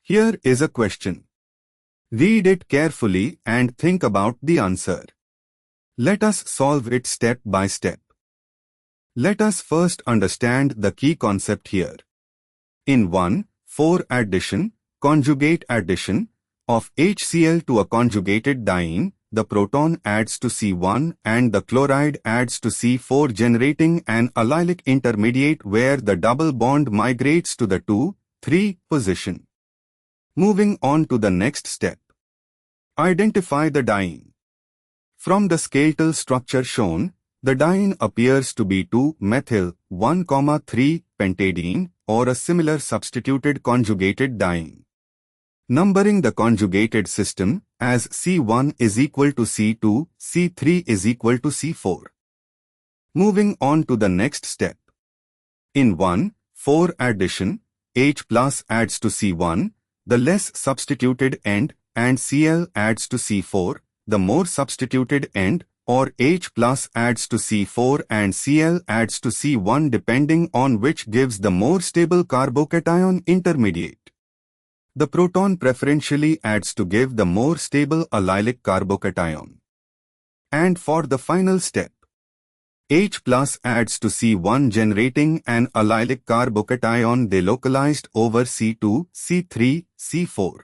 Here is a question. Read it carefully and think about the answer. Let us solve it step by step. Let us first understand the key concept here. In 1,4 addition, conjugate addition, of HCl to a conjugated diene, the proton adds to C1 and the chloride adds to C4, generating an allylic intermediate where the double bond migrates to the 2,3 position. Moving on to the next step. Identify the diene. From the skeletal structure shown, the diene appears to be 2-methyl-1,3-pentadiene or a similar substituted conjugated diene. Numbering the conjugated system as C1 is equal to C2, C3 is equal to C4. Moving on to the next step. In 1,4 addition, H plus adds to C1, the less substituted end, and Cl adds to C4, the more substituted end, or H plus adds to C4 and Cl adds to C1 depending on which gives the more stable carbocation intermediate. The proton preferentially adds to give the more stable allylic carbocation. And for the final step, H plus adds to C1 generating an allylic carbocation delocalized over C2, C3, C4.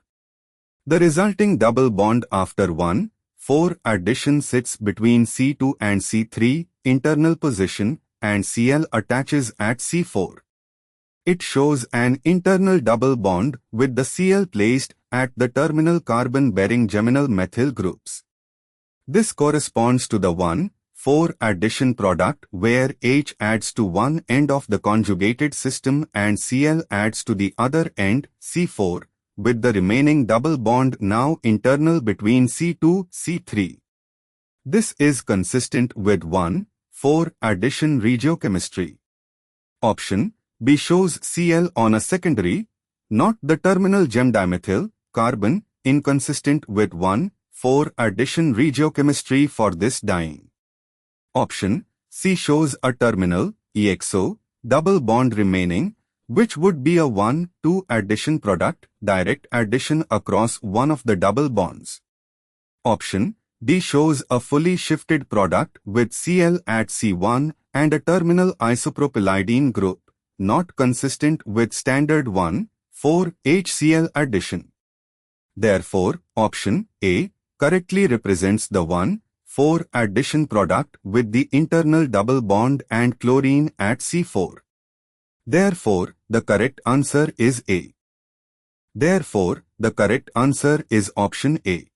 The resulting double bond after 1,4 addition sits between C2 and C3 internal position and Cl attaches at C4. It shows an internal double bond with the Cl placed at the terminal carbon-bearing geminal methyl groups. This corresponds to the 1,4 addition product where H adds to one end of the conjugated system and Cl adds to the other end, C4, with the remaining double bond now internal between C2, C3. This is consistent with 1,4 addition regiochemistry. Option B shows Cl on a secondary, not the terminal gem dimethyl, carbon, inconsistent with 1,4 addition regiochemistry for this diene. Option C shows a terminal, IChO, double bond remaining, which would be a 1,2 addition product, direct addition across one of the double bonds. Option D shows a fully shifted product with Cl at C1 and a terminal isopropylidene group, not consistent with standard 1,4 HCl addition. Therefore, option A correctly represents the 1,4 addition product with the internal double bond and chlorine at C4. Therefore, the correct answer is A. Therefore, the correct answer is option A.